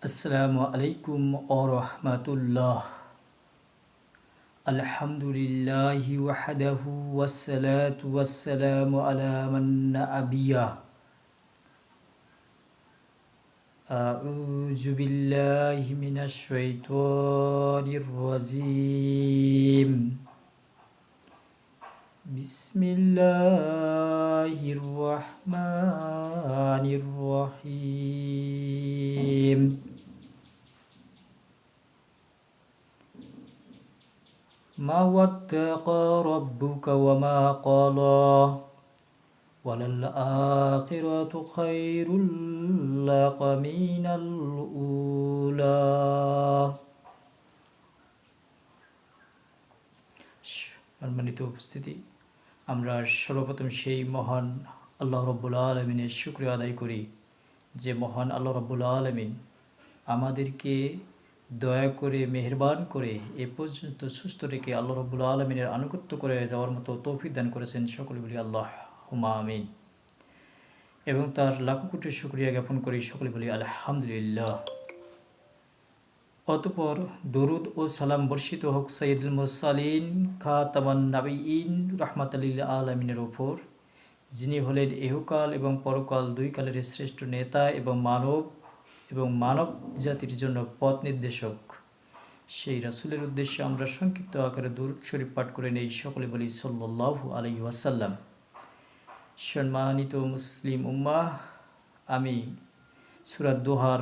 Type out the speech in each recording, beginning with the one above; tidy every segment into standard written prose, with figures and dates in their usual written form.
আসসালামু আলাইকুম ওরহমাতুল্লাহ। আলহামদুলিল্লাহি ওয়াহদাহু ওয়াসসালাতু ওয়াসসালামু আলা মান নাবিয়্যা। আউযু বিল্লাহি মিনাশ শাইতানির রাজীম। বিসমিল্লাহির রহমানির রহিম। মা ওয়াদ্দাকা রাব্বুকা ওয়া মা ক্বালা ওয়ালাল আখিরাতু খায়রুল লাকা মিনাল উলা। সম্মানিত উপস্থিতি, আমরা সর্বপ্রথম সেই মহান আল্লাহ রব্বুল আলমিনের শুকরিয়া আদায় করি যে মহান আল্লাহ রব্বুল আলমিন আমাদেরকে দয়া করে মেহেরবান করে এ পর্যন্ত সুস্থ রেখে আল্লাহ রব্বুল আলমিনের আনুগত্য করে যাওয়ার মতো তৌফিক দান করেছেন। সকলে বলি আল্লাহ হুমা আমিন। এবং তার লাখো কোটি শুকরিয়া জ্ঞাপন করি, সকলে বলি আলহামদুলিল্লাহ। অতঃপর দরুদ ও সালাম বর্ষিত হোক সৈয়দুল মুরসালিন খাতামান নাবিয়িন রাহমাতাল লিল আলামিনের ওপর, যিনি হলেন ইহকাল এবং পরকাল দুই কালের শ্রেষ্ঠ নেতা এবং মানব জাতির জন্য পথ নির্দেশক। সেই রাসূলের উদ্দেশ্যে আমরা সংক্ষিপ্ত আকারে দরুদ শরীফ পাঠ করে নেই। সকলে বলি সাল্লাল্লাহু আলাইহি ওয়াসাল্লাম। সম্মানিত মুসলিম উম্মাহ, আমি সূরা দোহার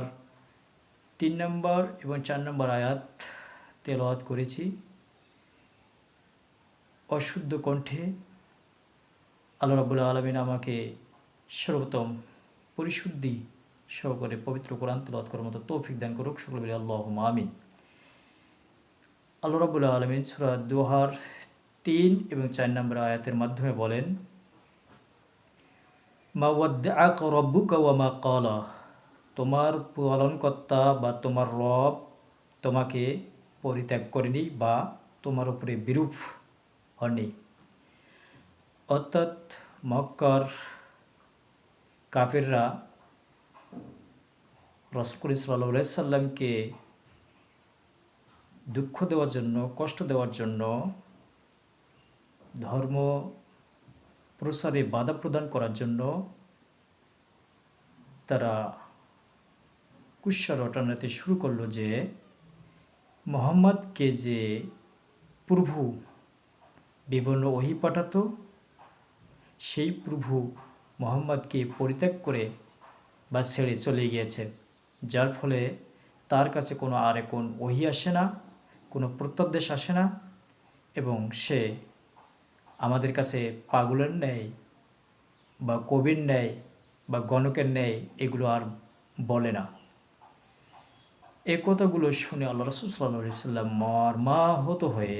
৩ নম্বর এবং ৪ নম্বর আয়াত তেলাওয়াত করেছি অশুদ্ধ কণ্ঠে। আল্লাহ রাব্বুল আলামিন আমাকে সর্বোত্তম পরিশুদ্ধি সহকারে পবিত্র কোরআন তেলাওয়াত করার মতো তৌফিক দান করুক। সকলে বলি আল্লাহুম্মা আমিন। আল্লাহ রাব্বুল আলামিন সূরা দোহার ৩ এবং ৪ নম্বর আয়াতের মাধ্যমে বলেন, মা ওয়াদ্দাআকা রাব্বুকা ওয়া মা ক্বালা। তোমার পালনকর্তা বা তোমার রব তোমাকে পরিত্যাগ করেনি বা তোমার উপরে বিরূপ হননি। অর্থাৎ মক্কার কাফেররা রাসূল করিম সাল্লাল্লাহু আলাইহি সাল্লামকে দুঃখ দেওয়ার জন্য, কষ্ট দেওয়ার জন্য, ধর্ম প্রসারে বাধা প্রদান করার জন্য তারা কুৎসা রটানাতে শুরু করলো যে মুহাম্মদকে যে প্রভু বিভিন্ন ওহী পাঠাতো, সেই প্রভু মুহাম্মদকে পরিত্যাগ করে বা ছেড়ে চলে গিয়েছে, যার ফলে তার কাছে কোনো ওহী আসে না, কোনো প্রত্যাদেশ আসে না, এবং সে আমাদের কাছে পাগলের ন্যায় বা কবির ন্যায় বা গণকের ন্যায় এগুলো আর বলে না। এই কথাগুলো শুনে আল্লাহ রাসূল সাল্লাল্লাহু আলাইহি সাল্লাম মর্মাহত হয়ে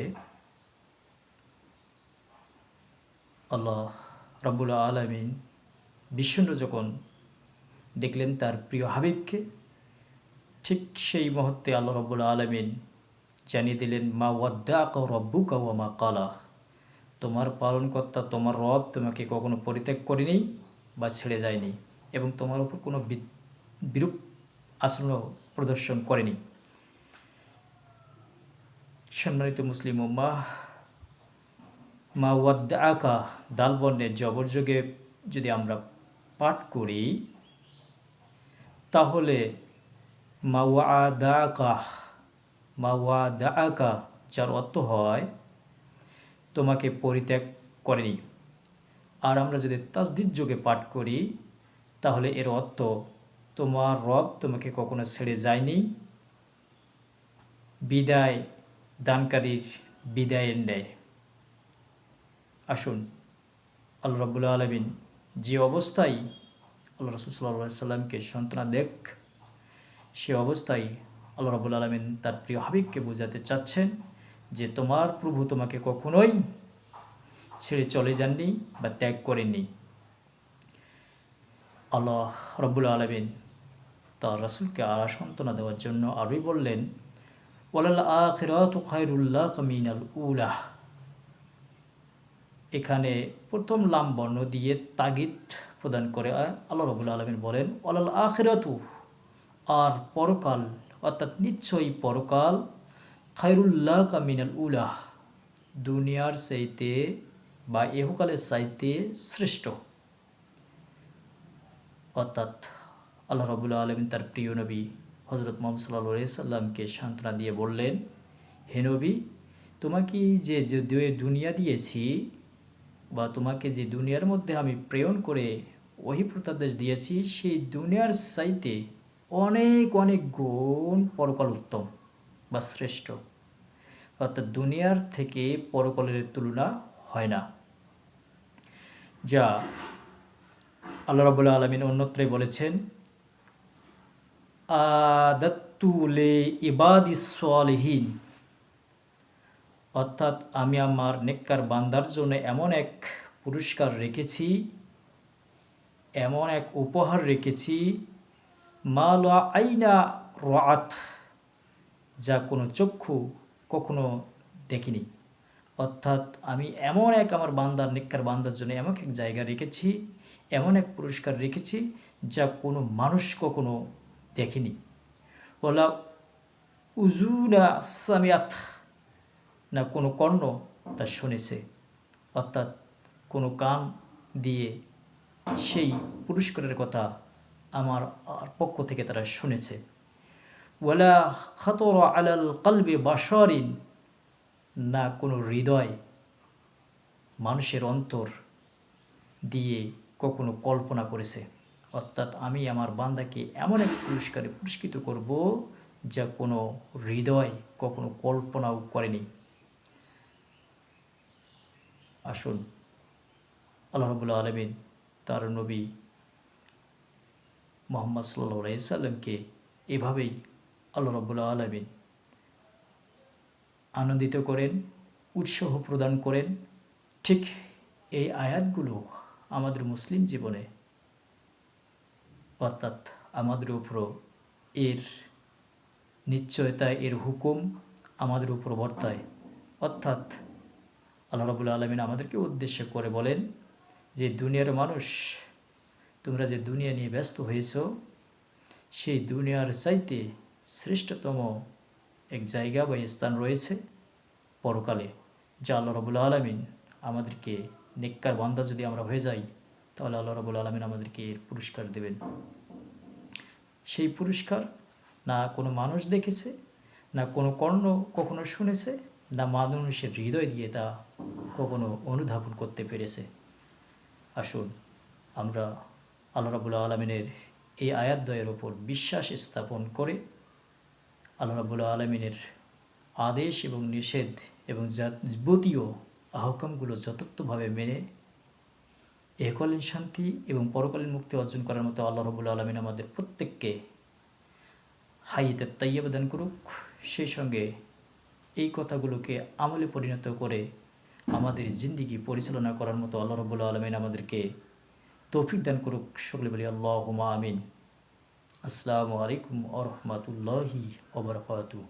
আল্লাহ রাব্বুল আলামিন বিষণ্ণ যখন দেখলেন তার প্রিয় হাবিবকে, ঠিক সেই মুহূর্তে আল্লাহ রাব্বুল আলামিন জানিয়ে দিলেন, মা ওয়াদ্দাআকা রাব্বুকা ওয়া মা ক্বালা। তোমার পালনকর্তা তোমার রব তোমাকে কখনো পরিত্যাগ করেনি বা ছেড়ে যায়নি, এবং তোমার উপর কোনো বিরূপ আচরণ প্রদর্শন করেনি। সম্মানিত মুসলিম উম্মাহ, মা ওয়াদ্দাআকা দাল বর্ণের জবরযোগে যদি আমরা পাঠ করি তাহলে মা ওয়াদাআকা যার অর্থ হয় তোমাকে পরিত্যাগ করেনি। আর আমরা যদি তাসদীদ যোগে পাঠ করি তাহলে এর অর্থ তোমার রব তোমাকে কখনো ছেড়ে যায়নি, বিদায় দানকারীর বিদায়ের ন্যায়। আসুন, আল্লাহ রাব্বুল আলামিন যে অবস্থায় আল্লাহ রাসূল সাল্লাল্লাহু আলাইহি সাল্লামকে সান্ত্বনা দেখ, সে অবস্থায় আল্লাহ রাব্বুল আলামিন তার প্রিয় হাবিবকে বোঝাতে চাচ্ছেন যে তোমার প্রভু তোমাকে কখনোই ছেড়ে চলে যাননি বা ত্যাগ করেননি। আল্লাহ রাব্বুল আলামিন তার রাসূলকে সান্ত্বনা দেওয়ার জন্য আরোই বললেন, ওয়ালাল আখিরাতু খায়রুল লাকা মিনাল উলা। এখানে প্রথম লাম বর্ণ দিয়ে তাগিদ প্রদান করে আল্লাহ রাব্বুল আলামিন বলেন, ওয়ালাল আখিরাতু, আর পরকাল অর্থাৎ নিশ্চয়ই পরকাল খায়রুল্লাহ মিনাল উলাহ দুনিয়ার চাইতে বা ইহকালের চাইতে শ্রেষ্ঠ। অর্থাৎ আল্লাহ রাব্বুল আলামিন তার প্রিয় নবী হযরত মুহাম্মদ সাল্লাল্লাহু আলাইহি সাল্লামকে সান্ত্বনা দিয়ে বললেন, হে নবী, তোমাকে যে দুনিয়া দিয়েছি বা তোমাকে যে দুনিয়ার মধ্যে আমি প্রেরণ করে ওহী প্রত্যাদেশ দিয়েছি, সেই দুনিয়ার চাইতে অনেক অনেক গুণ পরকাল উত্তম বা শ্রেষ্ঠ। অর্থাৎ দুনিয়ার থেকে পরকালের তুলনা হয় না। যা আল্লাহ রাব্বুল আলামিন অন্যত্রে বলেছেন, আদাত্তু লি ইবাদিস সালিহিন, অর্থাৎ আমি আমার নেককার বান্দার জন্য এমন এক পুরস্কার রেখেছি, এমন এক উপহার রেখেছি, মা লা আইনা রাআত, যা কোনো চক্ষু কখনো দেখিনি। অর্থাৎ আমি এমন এক আমার বান্দার নেককার বান্দার জন্য এমন এক জায়গা রেখেছি, এমন এক পুরস্কার রেখেছি যা কোনো মানুষ কখনো দেখেনি। ওলা উজুনা সামিয়াত, না কোনো কর্ণ তা শুনেছে। অর্থাৎ কোনো কান দিয়ে সেই পুরস্কারের কথা আমার পক্ষ থেকে তারা শুনেছে। ওয়ালা খাতর আলাল কলবে বাশারিন, না কোনো হৃদয় মানুষের অন্তর দিয়ে কখনো কল্পনা করেছে। অর্থাৎ আমি আমার বান্দাকে এমন এক পুরস্কারে পুরস্কৃত করব যা কোনো হৃদয় কখনো কল্পনাও করেনি। আসুন আল্লাহ রাব্বুল আলামিন তার নবী মুহাম্মদ সাল্লাল্লাহু আলাইহি সাল্লামকে এভাবেই আল্লাহ রাব্বুল আলামিন আনন্দিত করেন, উৎসাহ প্রদান করেন। ঠিক এই আয়াতগুলো আমাদের মুসলিম জীবনে অর্থাৎ আমাদের উপরও এর নিশ্চয়তা, এর হুকুম আমাদের উপর বর্তায়। অর্থাৎ আল্লাহ রাব্বুল আলামিন আমাদেরকে উদ্দেশ্য করে বলেন যে দুনিয়ার মানুষ, তোমরা যে দুনিয়া নিয়ে ব্যস্ত হয়েছ, সেই দুনিয়ার চাইতে শ্রেষ্ঠতম এক জায়গা বা স্থান রয়েছে পরকালে, যা আল্লাহ রাব্বুল আলামিন আমাদেরকে নেককার বান্দা যদি আমরা হয়ে যাই, তাহলে আল্লাহ রাব্বুল আলামিন আমাদেরকে এর পুরস্কার দেবেন। সেই পুরস্কার না কোনো মানুষ দেখেছে, না কোনো কর্ণ কখনো শুনেছে, না মানুষের হৃদয় দিয়ে তা কখনো অনুধাবন করতে পেরেছে। আসুন আমরা আল্লাহ রাব্বুল আলামিনের এই আয়াতদ্বয়ের ওপর বিশ্বাস স্থাপন করে আল্লাহ রাব্বুল আলামিনের আদেশ এবং নিষেধ এবং যাবতীয় আহকামগুলো যথার্থভাবে মেনে ইহকালীন শান্তি এবং পরকালীন মুক্তি অর্জন করার মতো আল্লাহ রাব্বুল আলামিন আমাদের প্রত্যেককে হায়াতে তাইয়্যিবা দান করুক। সেই সঙ্গে এই কথাগুলোকে আমলে পরিণত করে আমাদের জিন্দিগি পরিচালনা করার মতো আল্লাহ রাব্বুল আলামিন আমাদেরকে তৌফিক দান করুক। সকলে বলি আল্লাহুম্মা আমিন। আসসালামু আলাইকুম ওয়া রাহমাতুল্লাহি ওয়া বারাকাতুহু।